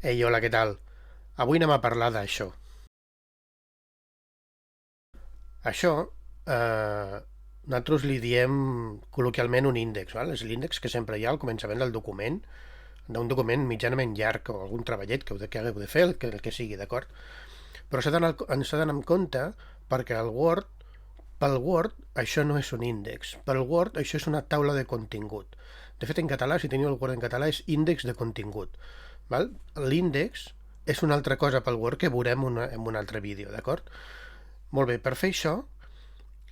Ei, hola, què tal? Avui anem a parlar d'això. Això, nosaltres li diem col·loquialment un índex, val? És l'índex que sempre hi ha al començament del document, d'un document mitjanament llarg o algun treballet que hagueu de fer, el que sigui, d'acord? Però s'ha d'anar amb compte perquè pel Word, això no és un índex. Pel Word, això és una taula de contingut. De fet, en català, si teniu el Word en català, és índex de contingut. Val? L'índex és una altra cosa pel Word que veurem en un altre vídeo, d'acord? Molt bé, per fer això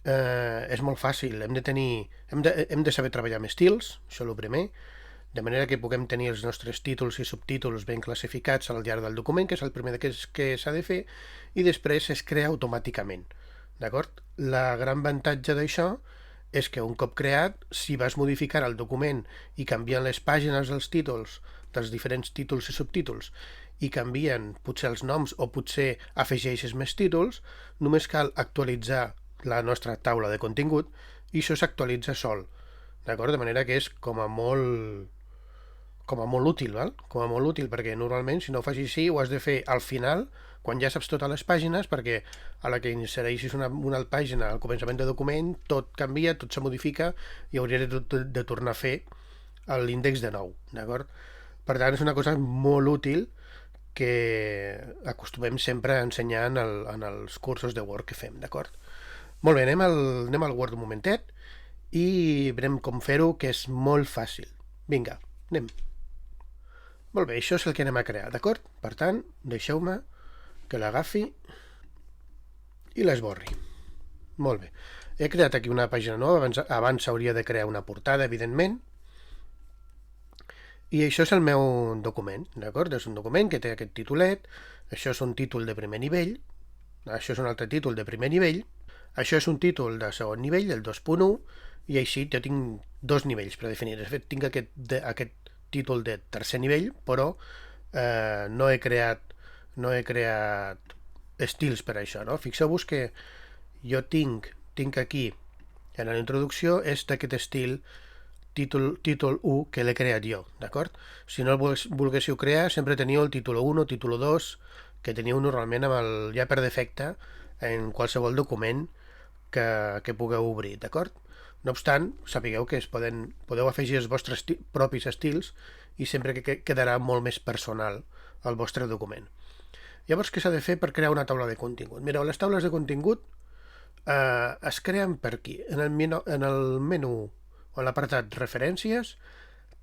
és molt fàcil. Hem de saber treballar amb estils, això és el primer, de manera que puguem tenir els nostres títols i subtítols ben classificats al llarg del document, que és el primer que s'ha de fer, i després es crea automàticament. D'acord? La gran avantatge d'això és que un cop creat, si vas modificar el document i canviant les pàgines dels títols, dels diferents títols i subtítols, i canvien potser els noms o potser afegeixes més títols, només cal actualitzar la nostra taula de contingut i això s'actualitza sol. D'acord? De manera que és com a molt útil, val? Com a molt útil, perquè normalment si no ho facis així ho has de fer al final, quan ja saps totes les pàgines, perquè a la que insereixis una pàgina al començament de document, tot canvia, tot se modifica i hauries de tornar a fer l'índex de nou, d'acord? Per tant, és una cosa molt útil que acostumem sempre a ensenyar en els cursos de Word que fem, d'acord? Molt bé, anem al Word un momentet i veurem com fer-ho, que és molt fàcil. Vinga, anem. Molt bé, això és el que anem a crear, d'acord? Per tant, deixeu-me que l'agafi i l'esborri. Molt bé. He creat aquí una pàgina nova, abans s'hauria de crear una portada, evidentment, i això és el meu document, d'acord? És un document que té aquest titulet, això és un títol de primer nivell, això és un altre títol de primer nivell, això és un títol de segon nivell, el 2.1, i així jo tinc dos nivells predefinits. De fet, tinc aquest títol de tercer nivell, però no he creat estils per això, no? Fixeu-vos que jo tinc aquí, en la introducció, és d'aquest estil títol 1 que l'he creat jo, d'acord? Si no el volguéssiu crear, sempre teníeu el títol 1 o títol 2 que teniu normalment ja per defecte en qualsevol document que pugueu obrir, d'acord? No obstant, sapigueu que podeu afegir els vostres propis estils i sempre que quedarà molt més personal el vostre document. Llavors, què s'ha de fer per crear una taula de contingut? Mireu, les taules de contingut es creen per aquí, en el menú o en l'apartat referències,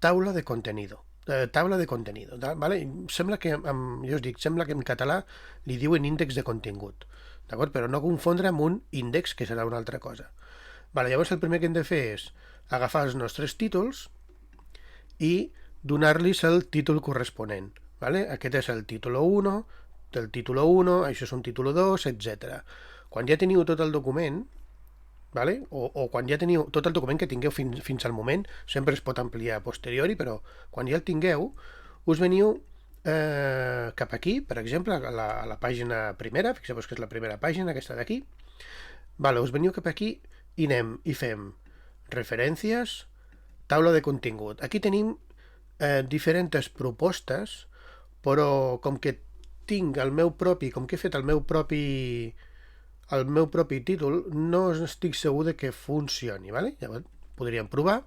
taula de contenido. ¿Vale? Sembla que, jo us dic, sembla que en català li diuen índex de contingut, d'acord? Però no confondre amb un índex, que serà una altra cosa. Vale, llavors el primer que hem de fer és agafar els nostres títols i donar-los el títol corresponent. Vale? Aquest és el títol 1, del títol 1, això és un títol 2, etc. Quan ja teniu tot el document, vale? o quan ja teniu tot el document que tingueu fins al moment, sempre es pot ampliar a posteriori, però quan ja el tingueu, us veniu cap aquí, per exemple, a la pàgina primera, fixeu-vos que és la primera pàgina, aquesta d'aquí, vale, us veniu cap aquí i anem i fem referències, taula de contingut. Aquí tenim diferents propostes, però com que tinc com que he fet el meu propi títol, no estic segur de que funcioni, ¿vale? Llavors podríem provar.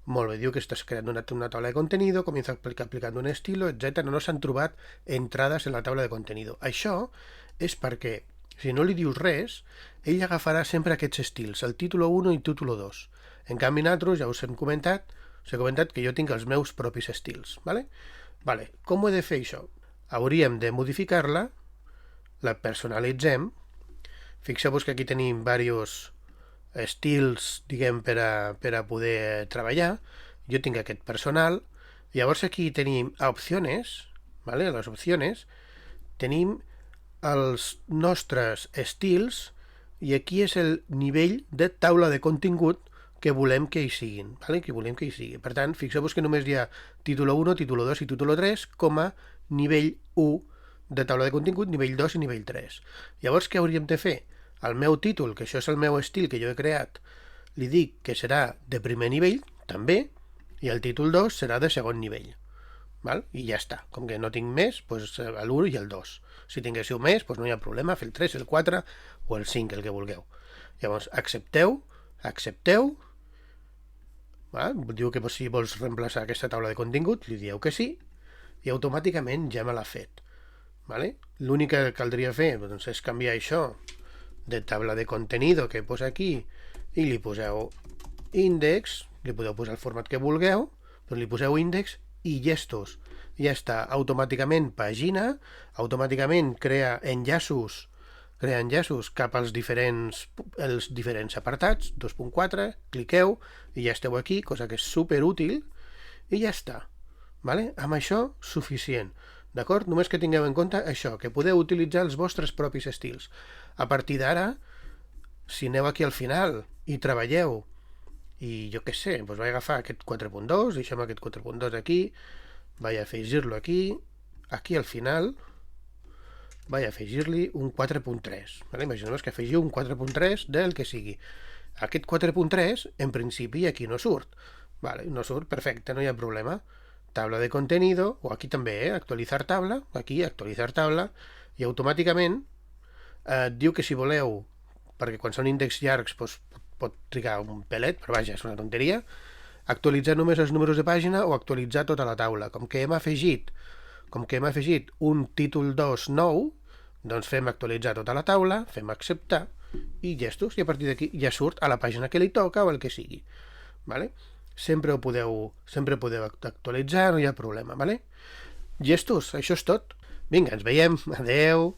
Molt bé, diu que estàs creant una taula de contenido, comienza aplicando un estilo, etc. No s'han trobat entrades en la taula de contenido. Això és perquè, si no li dius res, ell agafarà sempre aquests estils, el títol 1 i el títol 2. En canvi, nosaltres ja us he comentat que jo tinc els meus propis estils. ¿Vale? Vale. Com ho he de fer, això? Hauríem de modificar-la, la personalitzem. Fixeu-vos que aquí tenim diversos estils, diguem, per a poder treballar. Jo tinc aquest personal. Llavors aquí tenim a opciones, ¿vale? A les opciones tenim els nostres estils i aquí és el nivell de taula de contingut que volem que hi siguin, ¿vale? Que volem que hi sigui. Per tant, fixeu-vos que només hi ha títol 1, títol 2 i títol 3 com a nivell 1 de taula de contingut, nivell 2 i nivell 3. Llavors, què hauríem de fer? El meu títol, que això és el meu estil que jo he creat, li dic que serà de primer nivell, també, i el títol 2 serà de segon nivell. val? I ja està. Com que no tinc més, doncs l'1 i el 2. Si tinguéssiu més, doncs no hi ha problema, fer el 3, el 4 o el 5, el que vulgueu. Llavors, accepteu, diu que si vols reemplaçar aquesta taula de contingut, li dieu que sí, i automàticament ja me l'ha fet. Vale? L'únic que caldria fer doncs, és canviar això de taula de contenido que posa aquí i li poseu índex, li podeu posar el format que vulgueu, però li poseu índex i gestos. Ja està, automàticament pàgina, automàticament crea enllaços cap als diferents apartats, 2.4, cliqueu i ja esteu aquí, cosa que és superútil, i ja està. Vale? Amb això, suficient. D'acord? Només que tingueu en compte això, que podeu utilitzar els vostres propis estils. A partir d'ara, si aneu aquí al final i treballeu, i jo què sé, doncs vaig agafar aquest 4.2, deixem aquest 4.2 aquí, vaig afegir-lo aquí al final, vaig afegir-li un 4.3. Vale? Imagineu que afegiu un 4.3 del que sigui. Aquest 4.3, en principi, aquí no surt. Vale, no surt, perfecte, no hi ha problema. Tabla de contenido, o aquí també, actualitzar tabla, aquí, actualitzar tabla, i automàticament diu que si voleu, perquè quan són índexs llargs doncs, pot trigar un pelet, però vaja, és una tonteria, actualitzar només els números de pàgina o actualitzar tota la taula. Com que hem afegit un títol 2 nou, doncs fem actualitzar tota la taula, fem acceptar i gestos, i a partir d'aquí ja surt a la pàgina que li toca o el que sigui. Vale? Sempre podeu actualitzar, no hi ha problema. Vale? Gestos, això és tot. Vinga, ens veiem. Adeu.